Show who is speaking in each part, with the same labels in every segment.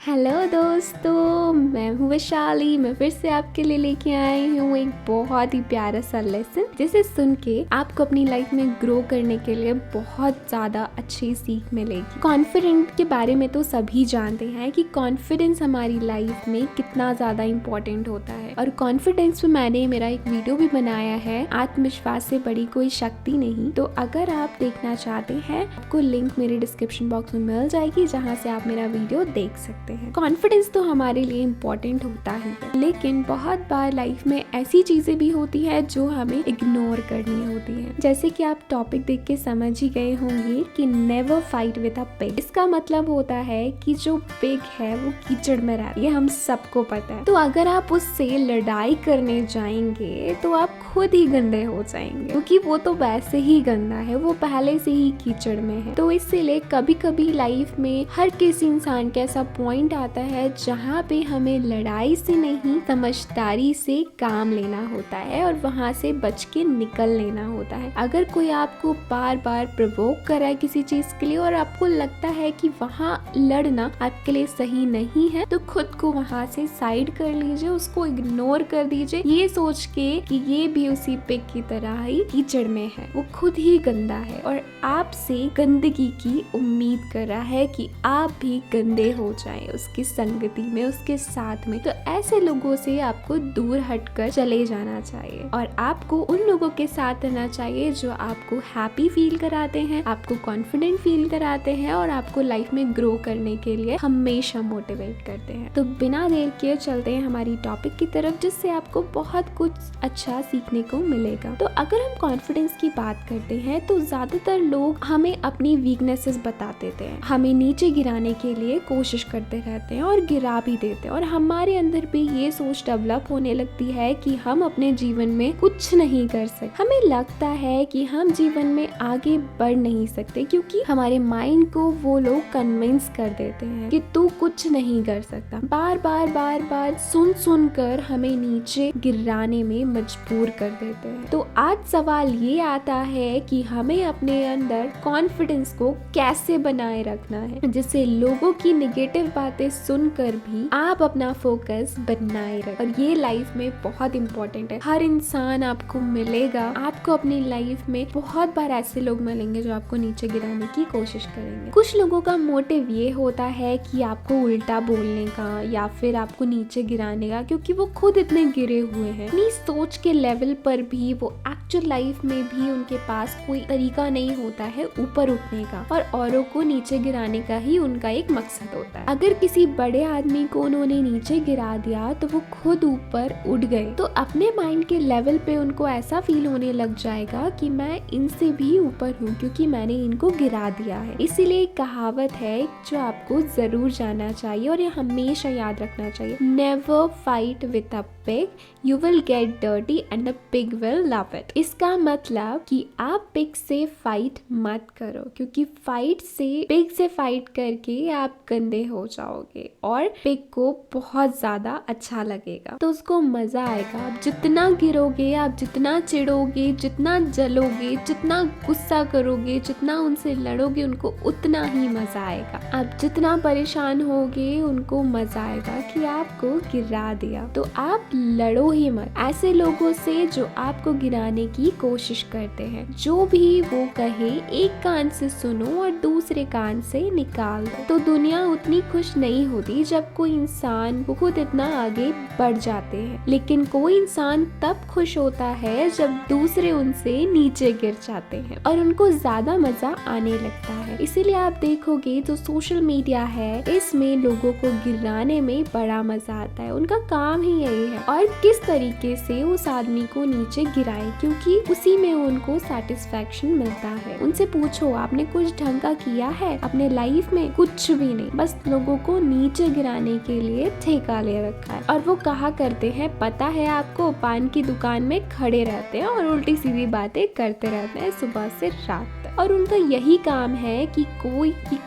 Speaker 1: Hello दोस्तों, मैं हूँ वैशाली। मैं फिर से आपके लिए लेके आई हूँ एक बहुत ही प्यारा सा लेसन जिसे सुन के आपको अपनी लाइफ में ग्रो करने के लिए बहुत ज़्यादा अच्छी सीख मिलेगी। कॉन्फिडेंट के बारे में तो सभी जानते हैं कि कॉन्फिडेंस हमारी लाइफ में कितना ज़्यादा इम्पोर्टेंट होता है, और कॉन्फिडेंस पे मैंने मेरा एक वीडियो भी बनाया है, आत्मविश्वास से बड़ी कोई शक्ति नहीं। तो अगर आप देखना चाहते हैं, आपको लिंक मेरे डिस्क्रिप्शन बॉक्स में मिल जाएगी, जहाँ से आप मेरा वीडियो देख सकते हैं। कॉन्फिडेंस तो हमारे लिए इम्पोर्टेंट होता ही है, लेकिन बहुत बार लाइफ में ऐसी चीजें भी होती है जो हमें इग्नोर करनी होती है। जैसे कि आप टॉपिक देख के समझ ही गए होंगे कि never fight with a pig. इसका मतलब होता है कि जो पिग है वो कीचड़ में रहती है, ये हम सबको पता है। तो अगर आप उससे लड़ाई करने जाएंगे तो आप खुद ही गंदे हो जाएंगे, क्योंकि वो तो वैसे ही गंदा है, वो पहले से ही कीचड़ में है। तो इसीलिए कभी कभी लाइफ में हर किसी इंसान का ऐसा पॉइंट आता है जहाँ पे हमें लड़ाई से नहीं, समझदारी से काम लेना होता है और वहाँ से बच के निकल लेना होता है। अगर कोई आपको बार बार प्रवोक कर रहा है किसी चीज के लिए और आपको लगता है कि वहाँ लड़ना आपके लिए सही नहीं है, तो खुद को वहाँ से साइड कर लीजिए, उसको इग्नोर कर दीजिए, ये सोच के कि ये भी उसी पिग की तरह ही कीचड़ में है, वो खुद ही गंदा है और आपसे गंदगी की उम्मीद कर रहा है कि आप भी गंदे हो जाएं उसकी संगति में, उसके साथ में। तो ऐसे लोगों से आपको दूर हटकर चले जाना चाहिए और आपको उन लोगों के साथ रहना चाहिए जो आपको हैप्पी फील कराते हैं, आपको कॉन्फिडेंट फील कराते हैं और आपको लाइफ में ग्रो करने के लिए हमेशा मोटिवेट करते हैं। तो बिना देर किए चलते हैं हमारी टॉपिक की तरफ, जिससे आपको बहुत कुछ अच्छा सीखने को मिलेगा। तो अगर हम कॉन्फिडेंस की बात करते हैं तो ज्यादातर लोग हमें अपनी वीकनेसेस बता देते हैं, हमें नीचे गिराने के लिए कोशिश करते रहते हैं और गिरा भी देते हैं, और हमारे अंदर भी ये सोच डेवलप होने लगती है कि हम अपने जीवन में कुछ नहीं कर सकते। हमें लगता है कि हम जीवन में आगे बढ़ नहीं सकते, क्योंकि हमारे माइंड को वो लोग कन्विंस कर देते हैं कि तू कुछ नहीं कर सकता। बार बार सुन कर हमें नीचे गिराने में मजबूर कर देते हैं। तो आज सवाल ये आता है कि हमें अपने अंदर कॉन्फिडेंस को कैसे बनाए रखना है, जिससे लोगों की नेगेटिव बातें सुनकर भी आप अपना फोकस बनाए रखें। और ये लाइफ में बहुत इंपॉर्टेंट है। हर इंसान आपको मिलेगा, आपको अपनी लाइफ में बहुत बार ऐसे लोग मिलेंगे जो आपको नीचे गिराने की कोशिश करेंगे। कुछ लोगों का मोटिव ये होता है कि आपको उल्टा बोलने का या फिर आपको नीचे गिराने का, क्योंकि वो खुद इतने गिरे हुए हैं अपनी सोच के लेवल पर भी, वो एक्चुअल लाइफ में भी उनके पास कोई तरीका नहीं होता है ऊपर उठने का, और औरों को नीचे गिराने का ही उनका एक मकसद होता है। अगर किसी बड़े आदमी को उन्होंने नीचे गिरा दिया तो वो खुद ऊपर उठ गए, तो अपने माइंड के लेवल पे उनको ऐसा फील होने लग जाएगा कि मैं इनसे भी ऊपर हूँ क्योंकि मैंने इनको गिरा दिया है। इसीलिए एक कहावत है जो आपको जरूर जानना चाहिए और ये हमेशा याद रखना चाहिए, never fight with a pig, you will get dirty and the pig will love it. इसका मतलब कि आप पिग से फाइट मत करो, क्योंकि पिग से फाइट करके आप गंदे हो जाओगे और पिग को बहुत ज्यादा अच्छा लगेगा, तो उसको मजा आएगा। आप जितना गिरोगे, आप जितना चिढ़ोगे, जितना जलोगे, जितना गुस्सा करोगे, जितना उनसे लड़ोगे, उनको उतना ही मजा आएगा। आप जितना परेशान होगे, उनको मजा आएगा कि आपको गिरा दिया। तो आप लड़ो ही मत ऐसे लोगों से जो आपको गिराने की कोशिश करते हैं। जो भी वो कहे एक कान से सुनो और दूसरे कान से निकाल दो। तो दुनिया उतनी खुश नहीं होती जब कोई इंसान खुद इतना आगे बढ़ जाते हैं, लेकिन कोई इंसान तब खुश होता है जब दूसरे उनसे नीचे गिर जाते हैं और उनको ज्यादा मजा आने लगता है। इसीलिए आप देखोगे जो सोशल मीडिया है, इसमें लोगों को गिराने में बड़ा मजा आता है। उनका काम ही यही है, और किस तरीके से उस आदमी को नीचे गिराए, क्योंकि उसी में उनको सेटिस्फेक्शन मिलता है। उनसे पूछो आपने कुछ ढंग का किया है अपने लाइफ में? कुछ भी नहीं, बस लोगों को नीचे गिराने के लिए ठेका ले रखा है। और वो कहा करते हैं, पता है आपको, पान की दुकान में खड़े रहते हैं और उल्टी सीधी बातें करते रहते हैं सुबह से रात तक, और उनका यही काम है कि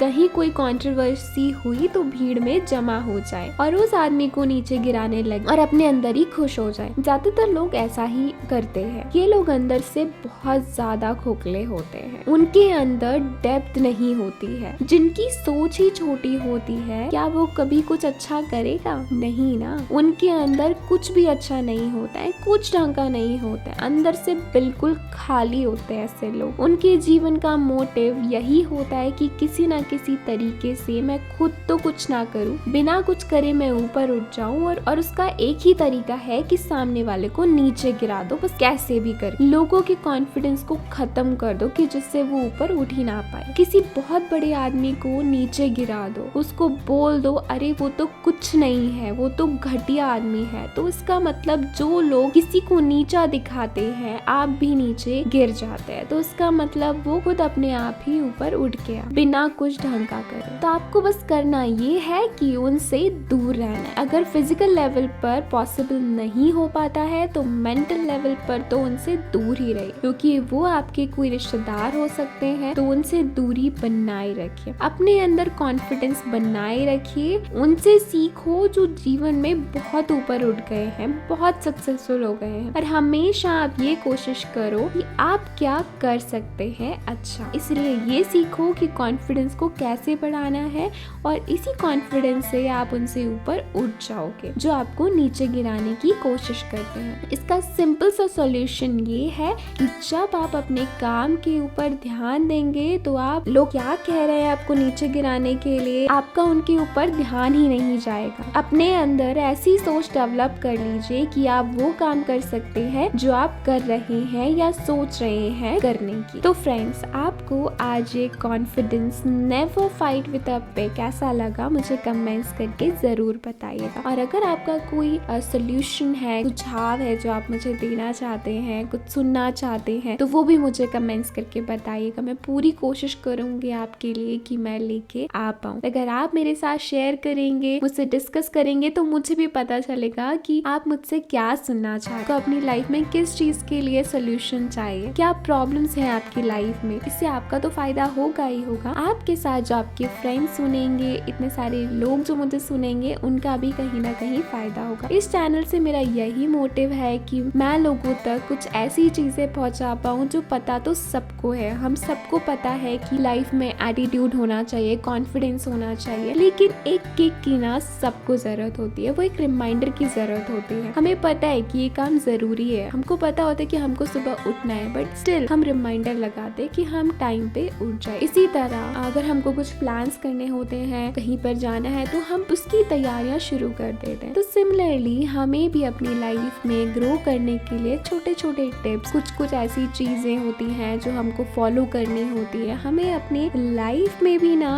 Speaker 1: कहीं कोई कंट्रोवर्सी हुई तो भीड़ में जमा हो जाए और उस आदमी को नीचे गिराने लगे और अपने अंदर अंदर ही खुश हो जाए। ज्यादातर लोग ऐसा ही करते हैं। ये लोग अंदर से बहुत ज्यादा खोखले होते हैं, उनके अंदर डेप्थ नहीं होती है। जिनकी सोच ही छोटी होती है, क्या वो कभी कुछ अच्छा करेगा? नहीं ना। उनके अंदर कुछ भी अच्छा नहीं होता है, कुछ ढंग का नहीं होता है, अंदर से बिल्कुल खाली होते हैं ऐसे लोग। उनके जीवन का मोटिव यही होता है कि किसी ना किसी तरीके से मैं खुद तो कुछ ना करूं, बिना कुछ करे मैं ऊपर उठ जाऊं, और उसका एक ही तरीका है कि सामने वाले को नीचे गिरा दो, बस कैसे भी कर। लोगों के कॉन्फिडेंस को खत्म कर दो कि जिससे वो ऊपर उठ ही ना पाए। किसी बहुत बड़े आदमी को नीचे गिरा दो, उसको बोल दो अरे वो तो कुछ नहीं है, वो तो घटिया आदमी है। तो इसका मतलब जो लोग किसी को नीचा दिखाते हैं, आप भी नीचे गिर जाते हैं, तो इसका मतलब वो खुद अपने आप ही ऊपर उठ गया बिना कुछ ढंग का करे। तो आपको बस करना ये है कि उनसे दूर रहना है। अगर फिजिकल लेवल पर पॉसिबल नहीं हो पाता है तो मेंटल लेवल पर तो उनसे दूर ही रहिए, क्योंकि वो आपके कोई रिश्तेदार हो सकते हैं। तो उनसे दूरी बनाए रखिए, अपने अंदर कॉन्फिडेंस बनाए रखिए, उनसे सीखो जो जीवन में बहुत ऊपर उठ गए हैं, बहुत सक्सेसफुल हो गए हैं। और हमेशा आप ये कोशिश करो कि आप क्या कर सकते हैं अच्छा। इसलिए ये सीखो कि कॉन्फिडेंस को कैसे बढ़ाना है, और इसी कॉन्फिडेंस से आप उनसे ऊपर उठ जाओगे जो आपको नीचे गिराने की कोशिश करते हैं। इसका सिंपल सा सॉल्यूशन ये है कि जब आप अपने काम के ऊपर ध्यान देंगे तो आप लोग क्या कह रहे हैं आपको नीचे गिराने के लिए, आपका उनके ऊपर ध्यान ही नहीं जाएगा। अपने अंदर ऐसी सोच डेवलप कर लीजिए कि आप वो काम कर सकते हैं जो आप कर रहे हैं या सोच रहे हैं करने की। तो फ्रेंड्स, आपको आज ये confidence never fight with a पे कैसा लगा मुझे कमेंट्स करके जरूर बताइएगा। और अगर आपका कोई सोल्यूशन है, सुझाव है जो आप मुझे देना चाहते हैं, कुछ सुनना चाहते हैं, तो वो भी मुझे कमेंट्स करके बताइएगा। मैं पूरी कोशिश करूंगी आपके लिए कि मैं लेके आ पाऊँ। अगर आप मेरे साथ शेयर करेंगे, मुझसे डिस्कस करेंगे, तो मुझे भी पता चलेगा कि आप मुझसे क्या सुनना चाहते हो, अपनी लाइफ में किस चीज के लिए सोल्यूशन चाहिए, क्या प्रॉब्लम्स हैं आपकी लाइफ में। इससे आपका तो फायदा होगा ही होगा, आपके साथ जो आपके फ्रेंड्स सुनेंगे, इतने सारे लोग जो मुझे सुनेंगे, उनका भी कहीं ना कहीं फायदा होगा। इस चैनल से मेरा यही मोटिव है कि मैं लोगों तक कुछ ऐसी चीजें पहुंचा पाऊं जो पता तो सबको है। हम सबको पता है कि लाइफ में एटीट्यूड होना चाहिए, कॉन्फिडेंस होना चाहिए, लेकिन एक किक की ना सबको जरूरत होती है, वो एक रिमाइंडर की जरूरत होती है। हमें पता है कि ये काम जरूरी है, हमको पता होता है कि हमको सुबह उठना है, बट स्टिल हम रिमाइंडर लगाते कि हम टाइम पे उठ जाए। इसी तरह अगर हमको कुछ प्लान्स करने होते हैं, कहीं पर जाना है, तो हम उसकी तैयारियां शुरू कर देते हैं। तो सिमिलरली हमें भी अपनी लाइफ में ग्रो करने के लिए छोटे छोटे टिप्स, कुछ ऐसी चीजें होती हैं जो हमको फॉलो करनी होती है। हमें अपने लाइफ में भी ना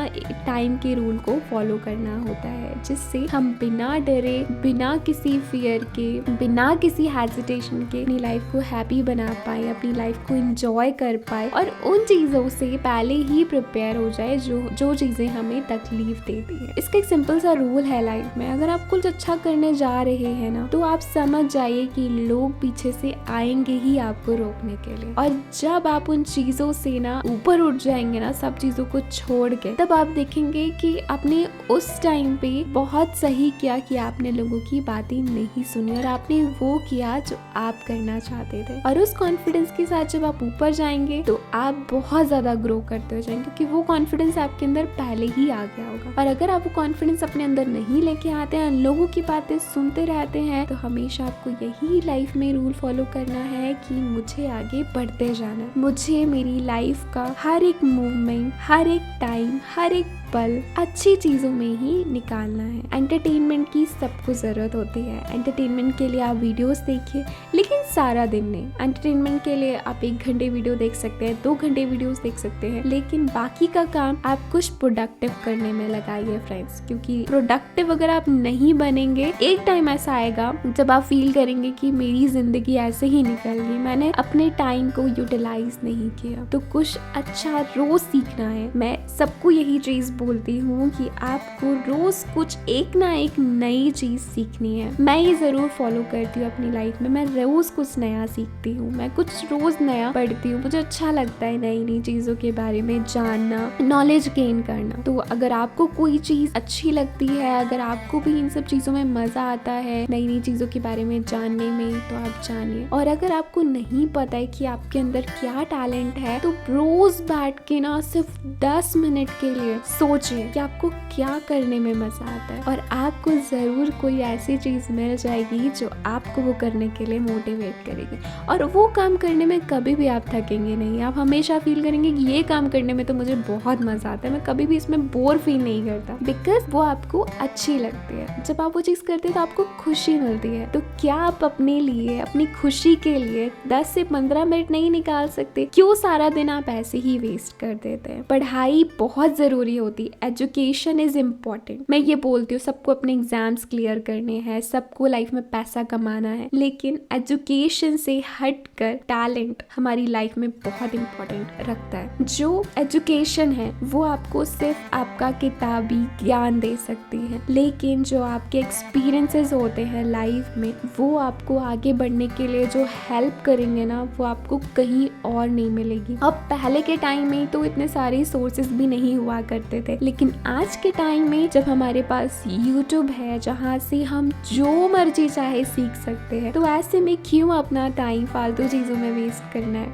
Speaker 1: टाइम के रूल को फॉलो करना होता है, जिससे हम बिना डरे, बिना किसी फियर के, बिना किसी हेजिटेशन के अपनी लाइफ को हैप्पी बना पाए, अपनी लाइफ को एंजॉय कर पाए, और उन चीजों से पहले ही प्रिपेयर हो जाए जो चीजें हमें तकलीफ देती है। इसका एक सिंपल सा रूल है लाइफ में, अगर आप कुछ अच्छा करने जा रहे हैं ना, तो आप समझ जाइए कि लोग पीछे से आएंगे ही आपको रोकने के लिए। और जब आप उन चीजों से ना ऊपर उठ जाएंगे ना, सब चीजों को छोड़ के, तब आप देखेंगे कि आपने उस टाइम पे बहुत सही किया कि आपने लोगों की बातें नहीं सुनी और आपने वो किया जो आप करना चाहते थे। और उस कॉन्फिडेंस के साथ जब आप ऊपर जाएंगे तो आप बहुत ज्यादा ग्रो करते हो जाएंगे, क्योंकि वो कॉन्फिडेंस आपके अंदर पहले ही आ गया होगा। और अगर आप वो कॉन्फिडेंस अपने अंदर नहीं लेके आते हैं, लोगों की बातें सुनते रहते हैं, तो हमेशा आपको यही लाइफ में रूल फॉलो करना है कि मुझे आगे बढ़ते जाना है। मुझे मेरी लाइफ का हर एक मूवमेंट, हर एक टाइम, हर एक पल अच्छी चीजों में ही निकालना है। एंटरटेनमेंट की सबको जरूरत होती है। एंटरटेनमेंट के लिए आप वीडियोस देखिए, लेकिन सारा दिन नहीं। एंटरटेनमेंट के लिए आप 1 घंटे वीडियो देख सकते हैं, 2 घंटे वीडियोस देख सकते हैं, लेकिन बाकी का काम आप कुछ प्रोडक्टिव करने में लगाइए फ्रेंड्स, क्योंकि प्रोडक्टिव अगर आप नहीं बनेंगे, एक टाइम ऐसा आएगा जब आप फील करेंगे कि मेरी जिंदगी ऐसे ही निकल गई, मैंने अपने टाइम को यूटिलाइज नहीं किया। तो कुछ अच्छा रोज सीखना है। मैं सबको यही चीज बोलती हूँ कि आपको रोज कुछ एक ना एक नई चीज सीखनी है। मैं ये जरूर फॉलो करती हूँ अपनी लाइफ में। मैं रोज कुछ नया सीखती हूँ, मैं कुछ रोज नया पढ़ती हूँ। मुझे अच्छा लगता है नई नई चीजों के बारे में जानना, नॉलेज गेन करना। तो अगर आपको कोई चीज अच्छी लगती है, अगर आपको भी इन सब चीजों में मजा आता है, नई नई चीजों के बारे में जानने में, तो आप जानिए। और अगर आपको नहीं पता है कि आपके अंदर क्या टैलेंट है, तो रोज बैठ के ना सिर्फ 10 मिनट के लिए सोचिए कि आपको क्या करने में मजा आता है, और आपको जरूर कोई ऐसी चीज मिल जाएगी जो आपको वो करने के लिए मोटिवेट करेगी। और वो काम करने में कभी भी आप थकेंगे नहीं। आप हमेशा फील करेंगे कि ये काम करने में तो मुझे बहुत मजा आता है, मैं कभी भी इसमें बोर फील नहीं करता, बिकॉज वो आपको अच्छी लगती है। जब आप वो चीज करते हैं तो आपको खुशी मिलती है। तो क्या आप अपने लिए, अपनी खुशी के लिए 10 से 15 मिनट नहीं निकाल सकते? क्यों सारा दिन आप ऐसे ही वेस्ट कर देते हैं? पढ़ाई बहुत जरूरी होती है, एजुकेशन इज इम्पोर्टेंट। मैं ये बोलती हूँ सबको अपने एग्जाम्स क्लियर करने हैं, सबको लाइफ में पैसा कमाना है, लेकिन एजुकेशन से हटकर टैलेंट हमारी लाइफ में बहुत इम्पोर्टेंट रखता है। जो एजुकेशन है वो आपको सिर्फ आपका किताबी ज्ञान दे सकती है, लेकिन जो आपके एक्सपीरियंसेस होते हैं लाइफ में, वो आपको आगे बढ़ने के लिए जो हेल्प करेंगे ना, वो आपको कहीं और नहीं मिलेगी। अब पहले के टाइम में तो इतने सारे सोर्सेज भी नहीं हुआ करते थे, लेकिन आज के टाइम में जब हमारे पास यूट्यूब है जहाँ से हम जो मर्जी चाहे सीख सकते हैं, तो ऐसे में क्यों अपना टाइम फालतू चीजों में वेस्ट करना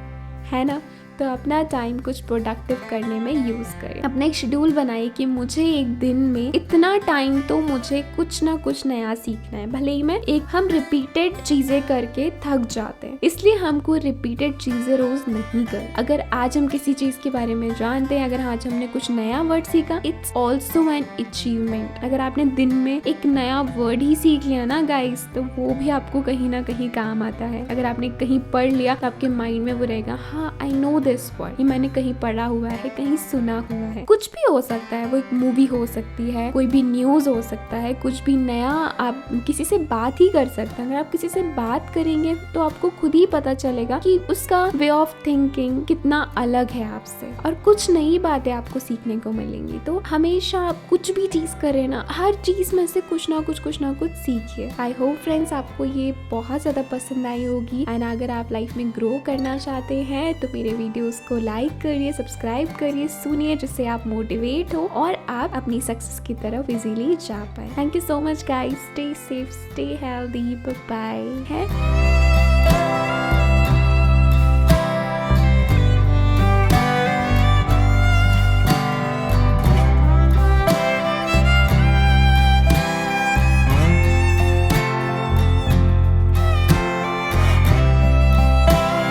Speaker 1: है ना? तो अपना टाइम कुछ प्रोडक्टिव करने में यूज करें। अपना एक शेड्यूल बनाइए कि मुझे एक दिन में इतना टाइम तो मुझे कुछ ना कुछ नया सीखना है। भले ही हम रिपीटेड चीजें करके थक जाते हैं, इसलिए हमको रिपीटेड चीजें रोज नहीं कर। अगर आज हम किसी चीज के बारे में जानते हैं, अगर आज हमने कुछ नया वर्ड सीखा, इट्स ऑल्सो एन अचीवमेंट। अगर आपने दिन में एक नया वर्ड ही सीख लिया ना गाइस, तो वो भी आपको कहीं ना कहीं काम आता है। अगर आपने कहीं पढ़ लिया तो आपके माइंड में वो रहेगा, हाँ आई नो दिस वर्ड, ये मैंने कहीं पढ़ा हुआ है, कहीं सुना हुआ है। कुछ भी हो सकता है, वो एक मूवी हो सकती है, कोई भी न्यूज हो सकता है, कुछ भी नया। आप किसी से बात ही कर सकते हैं। अगर आप किसी से बात करेंगे तो आपको खुद ही पता चलेगा कि उसका वे ऑफ थिंकिंग कितना अलग है आपसे, और कुछ नई बातें आपको सीखने को मिलेंगी। तो हमेशा आप कुछ भी चीज करें ना, हर चीज में से कुछ ना कुछ सीखिए। आई होप फ्रेंड्स आपको ये बहुत ज्यादा पसंद आई होगी। एंड अगर आप लाइफ में ग्रो करना चाहते हैं तो मेरे वीडियोस को लाइक करिए, सब्सक्राइब करिए, सुनिए, जिससे आप मोटिवेट हो और आप अपनी सक्सेस की तरफ इजीली जा पाए। Thank you so much guys, stay safe, stay healthy, bye bye.